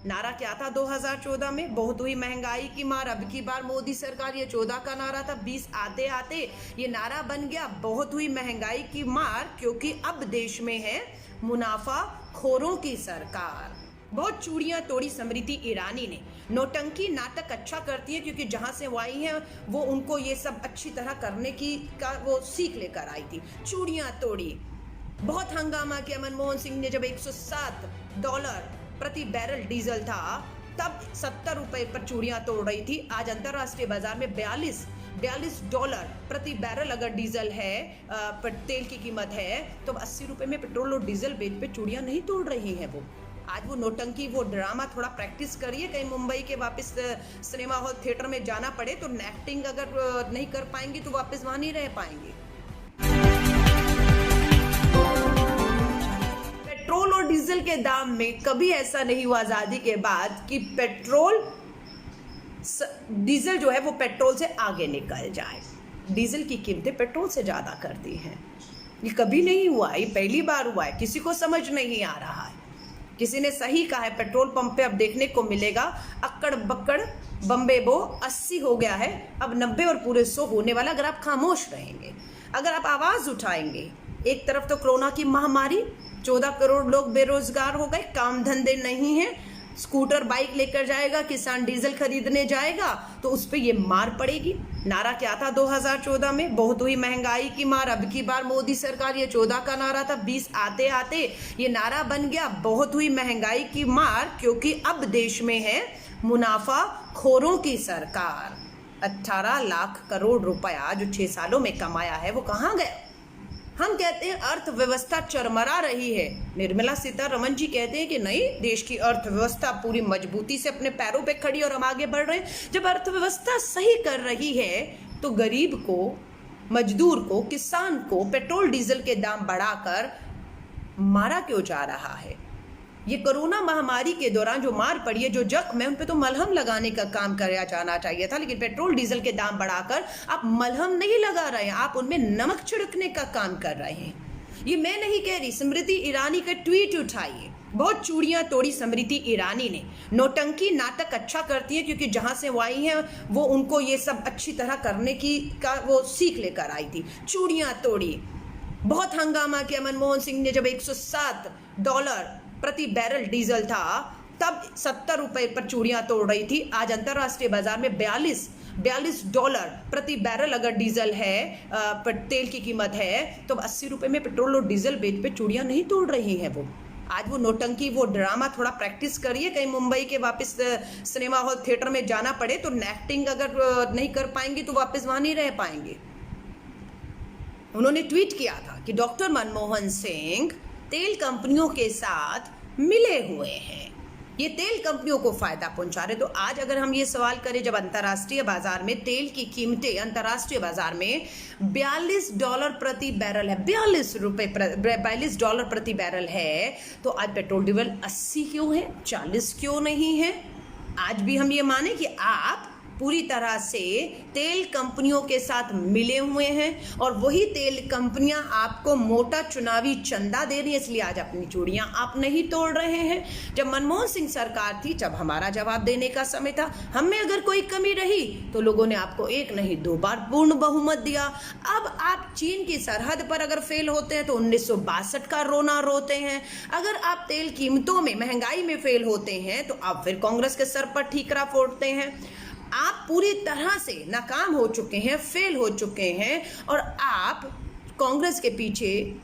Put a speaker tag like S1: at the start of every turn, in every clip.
S1: नारा क्या था 2014 में? बहुत हुई महंगाई की मार। अब की बार मोदी सरकार, ये 14 का नारा था, 20 आते आते ये नारा बन गया बहुत हुई महंगाई की मार, क्योंकि अब देश में है मुनाफा खोरों की सरकार। बहुत चूड़ियां तोड़ी स्मृति ईरानी ने। नौटंकी नाटक अच्छा करती है क्योंकि जहां से वो आई है वो उनको ये सब अच्छी तरह करने की का वो सीख लेकर आई थी। चूड़ियां तोड़ी, बहुत हंगामा किया मनमोहन सिंह ने जब $107 प्रति बैरल डीजल था, तब $70 पर चूड़ियां तोड़ रही थी। आज अंतरराष्ट्रीय बाजार में $42 प्रति बैरल अगर डीजल है, तेल की कीमत है, तो $80 में पेट्रोल और डीजल बेच पे चूड़ियां नहीं तोड़ रही हैं वो। आज वो नौटंकी, वो ड्रामा थोड़ा प्रैक्टिस करिए। कहीं मुंबई के वापस सिनेमा हॉल थिएटर में जाना पड़े तो एक्टिंग अगर नहीं कर पाएंगी तो वापस वहां नहीं रह पाएंगे। पेट्रोल और डीजल के दाम में कभी ऐसा नहीं हुआ आजादी के बाद कि डीजल जो है वो पेट्रोल से आगे निकल जाए। डीजल की कीमतें पेट्रोल से ज्यादा करती हैं। ये कभी नहीं हुआ, ये पहली बार हुआ है। किसी को समझ नहीं आ रहा है। किसी ने सही कहा है, पेट्रोल पंप पे अब देखने को मिलेगा अक्कड़ बक्कड़ बम्बे बो 80 हो गया है, अब 90 और पूरे 100 होने वाला। अगर आप खामोश रहेंगे, अगर आप आवाज उठाएंगे। एक तरफ तो कोरोना की महामारी, 14 करोड़ लोग बेरोजगार हो गए, काम धंधे नहीं है, स्कूटर बाइक लेकर जाएगा, किसान डीजल खरीदने जाएगा तो उस पर ये मार पड़ेगी। नारा क्या था 2014 में? बहुत हुई महंगाई की मार। अब की बार मोदी सरकार, ये 14 का नारा था, 20 आते आते ये नारा बन गया बहुत हुई महंगाई की मार, क्योंकि अब देश में है मुनाफा खोरों की सरकार। 18 लाख करोड़ रुपया जो 6 सालों में कमाया है वो कहाँ गया? हम कहते हैं अर्थव्यवस्था चरमरा रही है। निर्मला सीतारमण जी कहते हैं कि नहीं, देश की अर्थव्यवस्था पूरी मजबूती से अपने पैरों पे खड़ी और हम आगे बढ़ रहे हैं। जब अर्थव्यवस्था सही कर रही है तो गरीब को, मजदूर को, किसान को पेट्रोल डीजल के दाम बढ़ाकर मारा क्यों जा रहा है? ये कोरोना महामारी के दौरान जो मार पड़ी है, जो जख्म है, उन पे तो मलहम लगाने का काम किया जाना चाहिए था, लेकिन पेट्रोल डीजल के दाम बढ़ाकर आप मलहम नहीं लगा रहे हैं, आप उनमें नमक छिड़कने का काम कर रहे हैं। ये मैं नहीं कह रही, स्मृति ईरानी का ट्वीट उठाइए। बहुत चूड़ियां तोड़ी स्मृति ईरानी ने। नौटंकी नाटक अच्छा करती है क्योंकि जहां से वो आई है वो उनको ये सब अच्छी तरह करने की का वो सीख लेकर आई थी। चूड़ियां तोड़ी, बहुत हंगामा किया मनमोहन सिंह ने जब $107 प्रति बैरल डीजल था, तब $70 पर चूड़ियां तोड़ रही थी। आज अंतरराष्ट्रीय बाजार में $42 प्रति बैरल अगर डीजल है, तेल की कीमत है, तो $80 में पेट्रोल और डीजल बेच पे चूड़ियां नहीं तोड़ रही हैं वो। आज वो नौटंकी, वो ड्रामा थोड़ा प्रैक्टिस करिए। कहीं मुंबई के वापस सिनेमा हॉल थिएटर में जाना पड़े तो एक्टिंग अगर नहीं कर पाएंगी तो वापस वहां नहीं रह पाएंगे। उन्होंने ट्वीट किया था कि डॉक्टर मनमोहन सिंह तेल कंपनियों के साथ मिले हुए हैं, ये तेल कंपनियों को फायदा पहुंचा रहे। तो आज अगर हम ये सवाल करें, जब अंतर्राष्ट्रीय बाजार में तेल की कीमतें अंतर्राष्ट्रीय बाजार में $42 प्रति बैरल है, $42 प्रति बैरल है, तो आज पेट्रोल डीजल 80 क्यों है, 40 क्यों नहीं है? आज भी हम ये माने कि आप पूरी तरह से तेल कंपनियों के साथ मिले हुए हैं और वही तेल कंपनियां आपको मोटा चुनावी चंदा दे रही है, इसलिए आज अपनी चूड़ियां आप नहीं तोड़ रहे हैं। जब मनमोहन सिंह सरकार थी, जब हमारा जवाब देने का समय था, हम में अगर कोई कमी रही तो लोगों ने आपको 1 नहीं 2 बार पूर्ण बहुमत दिया। अब आप चीन की सरहद पर अगर फेल होते हैं तो 1962 का रोना रोते हैं। अगर आप तेल कीमतों में, महंगाई में फेल होते हैं तो आप फिर कांग्रेस के सर पर ठीकरा फोड़ते हैं। आप पूरी तरह से नाकाम हो चुके हैं, फेल हो चुके हैं, और आप कांग्रेस के पीछे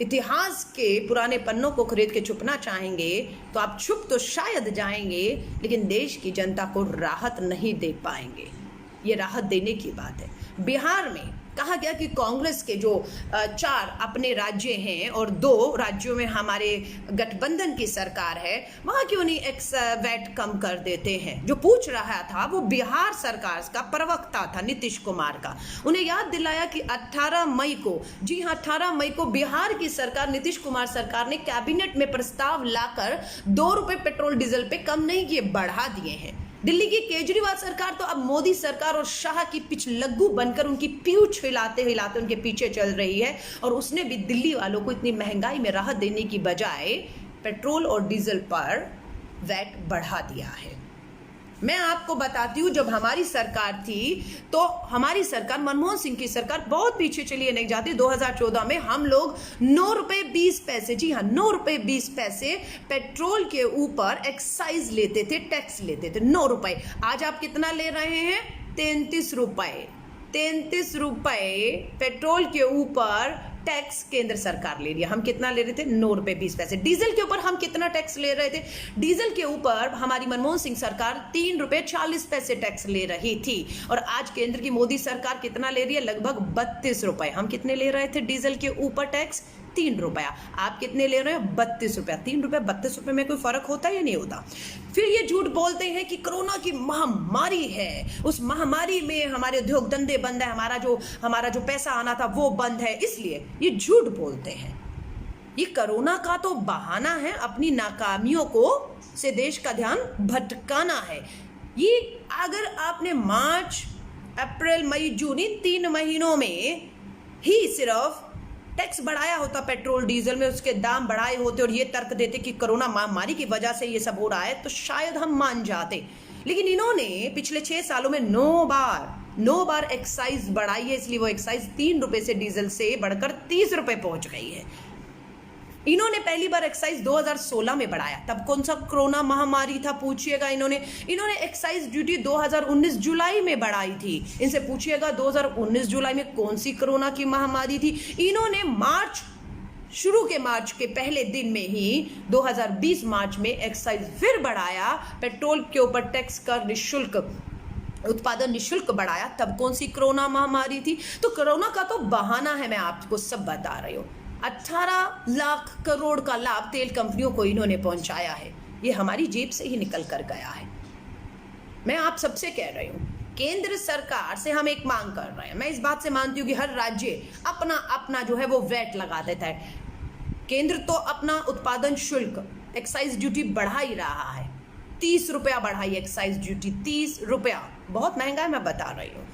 S1: इतिहास के पुराने पन्नों को खरीद के छुपना चाहेंगे तो आप छुप तो शायद जाएंगे, लेकिन देश की जनता को राहत नहीं दे पाएंगे। ये राहत देने की बात है। बिहार में कहा गया कि कांग्रेस के जो 4 अपने राज्य हैं और 2 राज्यों में हमारे गठबंधन की सरकार है, वहां क्यों नहीं वैट कम कर देते हैं। जो पूछ रहा था वो बिहार सरकार का प्रवक्ता था नीतीश कुमार का। उन्हें याद दिलाया कि 18 मई को, जी हाँ 18 मई को बिहार की सरकार, नीतीश कुमार सरकार ने कैबिनेट में प्रस्ताव लाकर $2 पेट्रोल डीजल पे कम नहीं किए, बढ़ा दिए हैं। दिल्ली की केजरीवाल सरकार तो अब मोदी सरकार और शाह की पिछलग्गू बनकर उनकी पीठ हिलाते हिलाते उनके पीछे चल रही है, और उसने भी दिल्ली वालों को इतनी महंगाई में राहत देने की बजाय पेट्रोल और डीजल पर वैट बढ़ा दिया है। मैं आपको बताती हूँ, जब हमारी सरकार थी तो हमारी सरकार, मनमोहन सिंह की सरकार, बहुत पीछे चलिए नहीं जाती। 2014 में हम लोग 9 रुपये 20 पैसे, जी हाँ 9 रुपये 20 पैसे पेट्रोल के ऊपर एक्साइज लेते थे, टैक्स लेते थे 9 रुपये। आज आप कितना ले रहे हैं? 33 रुपये। 33 रुपये पेट्रोल के ऊपर टैक्स केंद्र सरकार ले लिया। हम कितना ले रहे थे? 9 रुपये 20 पैसे। डीजल के ऊपर हम कितना टैक्स ले रहे थे? डीजल के ऊपर हमारी मनमोहन सिंह सरकार 3 रुपये 40 पैसे टैक्स ले रही थी, और आज केंद्र की मोदी सरकार कितना ले रही है? लगभग 32 रुपये। हम कितने ले रहे थे डीजल के ऊपर टैक्स? 3 रुपया। आप कितने ले रहे हो? 32 रुपया। 3 रुपये 32 रुपये में कोई फर्क होता है या नहीं होता? फिर ये झूठ बोलते हैं कि कोरोना की महामारी है, उस महामारी में हमारे उद्योग धंधे बंद है, हमारा जो पैसा आना था वो बंद है, इसलिए ये झूठ बोलते हैं। ये कोरोना का तो बहाना है, अपनी नाकामियों को से देश का ध्यान भटकाना है। ये अगर आपने मार्च, अप्रैल, मई, जून, इन 3 महीनों में ही सिर्फ टैक्स बढ़ाया होता पेट्रोल डीजल में, उसके दाम बढ़ाए होते और ये तर्क देते कि कोरोना महामारी की वजह से ये सब हो रहा है, तो शायद हम मान जाते। लेकिन इन्होंने पिछले 6 सालों में 9 बार एक्साइज बढ़ाई है, इसलिए वो एक्साइज 3 रुपये से डीजल से बढ़कर 30 रुपये पहुंच गई है। इन्होंने पहली बार एक्साइज 2016 में बढ़ाया, तब कौन सा कोरोना महामारी था पूछिएगा। इन्होंने एक्साइज ड्यूटी 2019 जुलाई में बढ़ाई थी। इनसे पूछिएगा 2019 जुलाई में कौन सी कोरोना की महामारी थी। इन्होंने मार्च के पहले दिन में ही 2020 मार्च में एक्साइज फिर बढ़ाया, पेट्रोल के ऊपर टैक्स का निःशुल्क उत्पादन निःशुल्क बढ़ाया, तब कौन सी कोरोना महामारी थी। तो कोरोना का तो बहाना है, मैं आपको सब बता रही हूँ। 18 लाख करोड़ का लाभ तेल कंपनियों को इन्होंने पहुंचाया है, ये हमारी जेब से ही निकल कर गया है। मैं आप सबसे कह रही हूँ, केंद्र सरकार से हम एक मांग कर रहे हैं। मैं इस बात से मानती हूँ कि हर राज्य अपना अपना जो है वो वैट लगा देता है। केंद्र तो अपना उत्पादन शुल्क, एक्साइज ड्यूटी बढ़ा ही रहा है। 30 रुपया बढ़ाई एक्साइज ड्यूटी, 30 रुपया, बहुत महंगा है, मैं बता रही हूँ।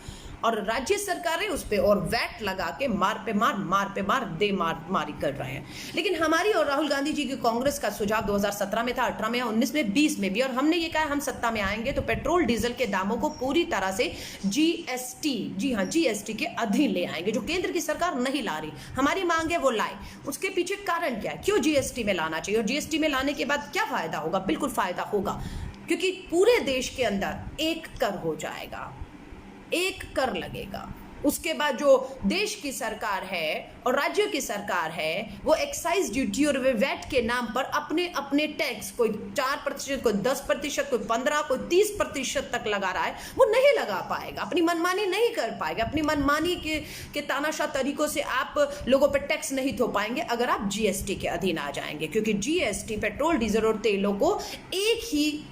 S1: और राज्य सरकारें उस पर और वैट लगा के मार पे मार मारी कर रहे हैं। लेकिन हमारी और राहुल गांधी जी की कांग्रेस का सुझाव 2017 में था, 18 में, 19 में, 20 में भी, और हमने ये कहा हम सत्ता में आएंगे तो पेट्रोल डीजल के दामों को पूरी तरह से जीएसटी, जी हाँ जीएसटी के अधीन ले आएंगे, जो केंद्र की सरकार नहीं ला रही। हमारी मांग है वो लाए। उसके पीछे कारण क्या है, क्यों जीएसटी में लाना चाहिए, और जीएसटी में लाने के बाद क्या फायदा होगा? बिल्कुल फायदा होगा, क्योंकि पूरे देश के अंदर एक कर हो जाएगा, एक कर लगेगा। उसके बाद जो देश की सरकार है और राज्यों की सरकार है, वो एक्साइज ड्यूटी और वैट के नाम पर अपने अपने टैक्स, कोई 4%, कोई 10%, कोई 15%, कोई 30% तक लगा रहा है, वो नहीं लगा पाएगा, अपनी मनमानी नहीं कर पाएगा। अपनी मनमानी के तानाशाह तरीकों से आप लोगों पर टैक्स नहीं थोप पाएंगे अगर आप जीएसटी के अधीन आ जाएंगे, क्योंकि जीएसटी पेट्रोल, डीजल और तेलों को एक ही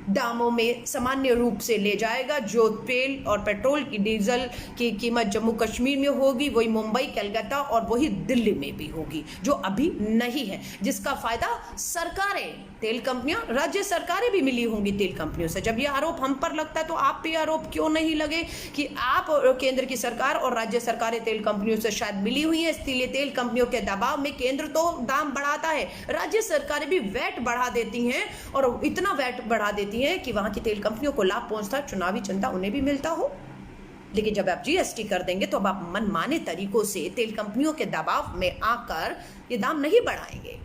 S1: दामों में सामान्य रूप से ले जाएगा। जो तेल और पेट्रोल की, डीजल की कीमत जम्मू कश्मीर में होगी, वही मुंबई, कलकत्ता और वही दिल्ली में भी होगी, जो अभी नहीं है, जिसका फायदा सरकारें, तेल कंपनियां, राज्य सरकारें भी मिली होंगी तेल कंपनियों से। जब ये आरोप हम पर लगता है तो आप पे आरोप क्यों नहीं लगे कि आप केंद्र की सरकार और राज्य सरकारें तेल कंपनियों से शायद मिली हुई है, इसलिए तेल कंपनियों के दबाव में केंद्र तो दाम बढ़ाता है, राज्य सरकारें भी वैट बढ़ा देती हैं, और इतना वैट बढ़ा देती है कि वहां की तेल कंपनियों को लाभ पहुंचता, चुनावी चंदा उन्हें भी मिलता हो। लेकिन जब आप जीएसटी कर देंगे तो अब आप मनमाने तरीकों से तेल कंपनियों के दबाव में आकर ये दाम नहीं बढ़ाएंगे।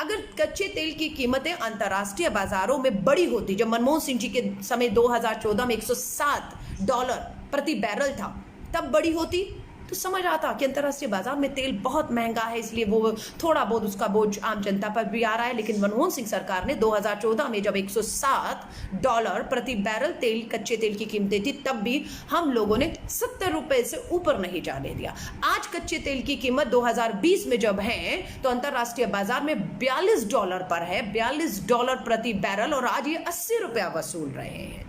S1: अगर कच्चे तेल की कीमतें अंतर्राष्ट्रीय बाजारों में बड़ी होती, जब मनमोहन सिंह जी के समय 2014 में $107 प्रति बैरल था, तब बड़ी होती तो समझ आता कि अंतर्राष्ट्रीय बाजार में तेल बहुत महंगा है, इसलिए वो थोड़ा बहुत उसका बोझ आम जनता पर भी आ रहा है। लेकिन मनमोहन सिंह सरकार ने 2014 में जब $107 प्रति बैरल तेल, कच्चे तेल की कीमतें थी, तब भी हम लोगों ने 70 रुपए से ऊपर नहीं जाने दिया। आज कच्चे तेल की कीमत 2020 में जब है तो अंतर्राष्ट्रीय बाजार में $42 पर है, $42 प्रति बैरल, और आज ये 80 रुपया वसूल रहे हैं।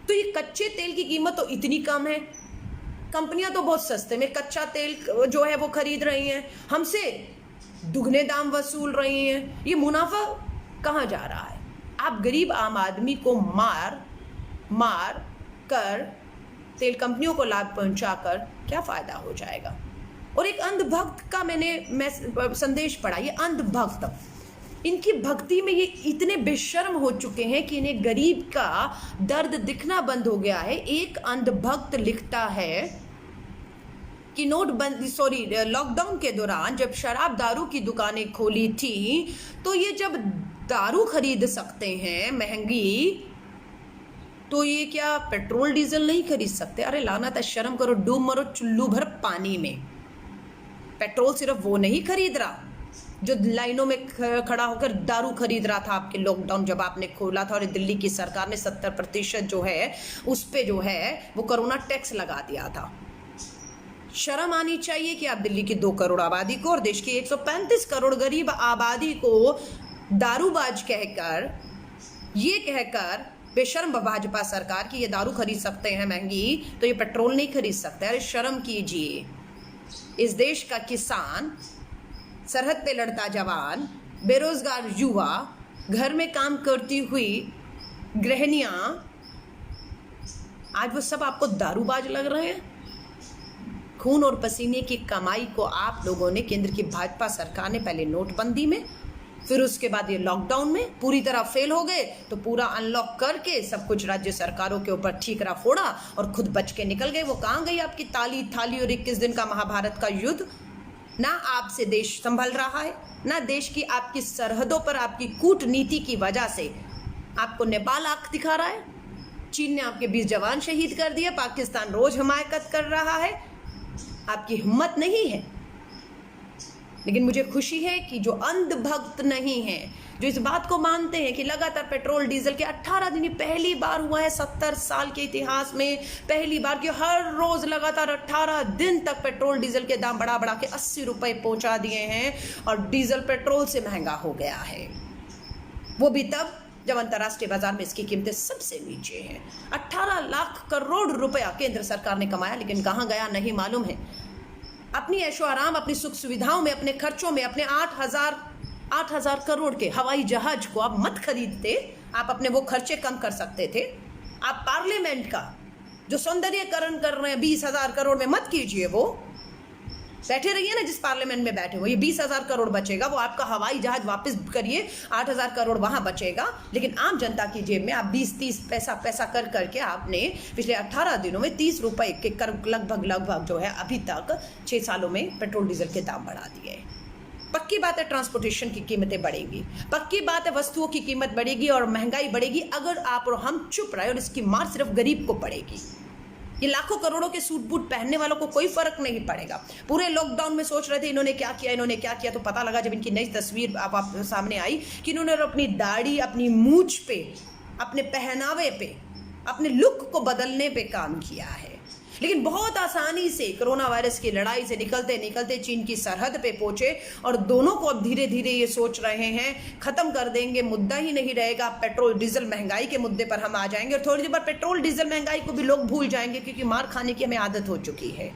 S1: तो ये कच्चे तेल की कीमत तो इतनी कम है, कंपनियां तो बहुत सस्ते में कच्चा तेल जो है वो खरीद रही हैं, हमसे दुगने दाम वसूल रही हैं। ये मुनाफा कहाँ जा रहा है? आप गरीब आम आदमी को मार कर तेल कंपनियों को लाभ पहुंचाकर क्या फायदा हो जाएगा? और एक अंधभक्त का मैंने संदेश पढ़ा। ये अंधभक्त इनकी भक्ति में ये इतने बेशर्म हो चुके हैं कि इन्हें गरीब का दर्द दिखना बंद हो गया है। एक अंधभक्त लिखता है कि लॉकडाउन के दौरान जब शराब दारू की दुकानें खोली थी तो ये जब दारू खरीद सकते हैं महंगी, तो ये क्या पेट्रोल डीजल नहीं खरीद सकते? अरे लानत है, शर्म करो, डूब मरो चुल्लू भर पानी में। पेट्रोल सिर्फ वो नहीं खरीद रहा जो लाइनों में खड़ा होकर दारू खरीद रहा था आपके लॉकडाउन जब आपने खोला था, और दिल्ली की सरकार ने 70% जो है उस पे जो है वो कोरोना टैक्स लगा दिया था। शर्म आनी चाहिए कि आप दिल्ली की 2 करोड़ आबादी को और देश की 135 करोड़ गरीब आबादी को दारूबाज कहकर, ये कहकर बेशर्म भाजपा सरकार की ये दारू खरीद सकते हैं महंगी तो ये पेट्रोल नहीं खरीद सकते। अरे शर्म कीजिए। इस देश का किसान, सरहद पे लड़ता जवान, बेरोजगार युवा, घर में काम करती हुई गृहिणियां, आज वो सब आपको दारूबाज लग रहे हैं? खून और पसीने की कमाई को आप लोगों ने, केंद्र की भाजपा सरकार ने पहले नोटबंदी में, फिर उसके बाद ये लॉकडाउन में पूरी तरह फेल हो गए तो पूरा अनलॉक करके सब कुछ राज्य सरकारों के ऊपर ठीकरा फोड़ा और खुद बच के निकल गए। वो कहाँ गई आपकी ताली थाली और 21 दिन का महाभारत का युद्ध? ना आपसे देश संभल रहा है, ना देश की आपकी सरहदों पर आपकी कूटनीति की वजह से आपको नेपाल आंख दिखा रहा है। चीन ने आपके 20 जवान शहीद कर दिए, पाकिस्तान रोज हिमायत कर रहा है, आपकी हिम्मत नहीं है। लेकिन मुझे खुशी है कि जो अंधभक्त नहीं है, जो इस बात को मानते हैं कि लगातार पेट्रोल डीजल के 18 दिन, पहली बार हुआ है 70 साल के इतिहास में, पहली बार कि हर रोज लगातार 18 दिन तक पेट्रोल डीजल के दाम बढ़ा बढ़ा के 80 रुपए पहुंचा दिए हैं और डीजल पेट्रोल से महंगा हो गया है। वो भी तब जब अंतर्राष्ट्रीय बाजार में इसकी कीमतें सबसे नीचे हैं। 18 लाख करोड़ रुपया केंद्र सरकार ने कमाया, लेकिन कहाँ गया नहीं मालूम है। अपनी ऐशो आराम, अपनी सुख सुविधाओं में, अपने खर्चों में, अपने 8,000 करोड़ के हवाई जहाज को आप मत खरीदते। आप अपने वो खर्चे कम कर सकते थे। आप पार्लियामेंट का जो सौंदर्यकरण कर रहे हैं 20,000 करोड़ में मत कीजिए। वो बैठे रहिए ना जिस पार्लियामेंट में बैठे हो, ये 20,000 करोड़ बचेगा, वो आपका हवाई जहाज वापस करिए, 8,000 करोड़ वहां बचेगा। लेकिन आम जनता की जेब में आप 20-30 पैसा कर करके आपने पिछले 18 दिनों में 30 रुपए के लगभग जो है अभी तक 6 सालों में पेट्रोल डीजल के दाम बढ़ा दिए। पक्की बात है ट्रांसपोर्टेशन की कीमतें बढ़ेंगी, पक्की बात है वस्तुओं की कीमत बढ़ेगी और महंगाई बढ़ेगी अगर आप और हम चुप रहे, और इसकी मार सिर्फ गरीब को पड़ेगी। ये लाखों करोड़ों के सूट बूट पहनने वालों को कोई फर्क नहीं पड़ेगा। पूरे लॉकडाउन में सोच रहे थे इन्होंने क्या किया, तो पता लगा जब इनकी नई तस्वीर आप सामने आई कि इन्होंने अपनी दाढ़ी, अपनी मूंछ पे, अपने पहनावे पे, अपने लुक को बदलने पे काम किया है। लेकिन बहुत आसानी से कोरोना वायरस की लड़ाई से निकलते निकलते चीन की सरहद पे पहुंचे और दोनों को अब धीरे धीरे ये सोच रहे हैं खत्म कर देंगे, मुद्दा ही नहीं रहेगा। पेट्रोल डीजल महंगाई के मुद्दे पर हम आ जाएंगे और थोड़ी देर बाद पेट्रोल डीजल महंगाई को भी लोग भूल जाएंगे, क्योंकि मार खाने की हमें आदत हो चुकी है।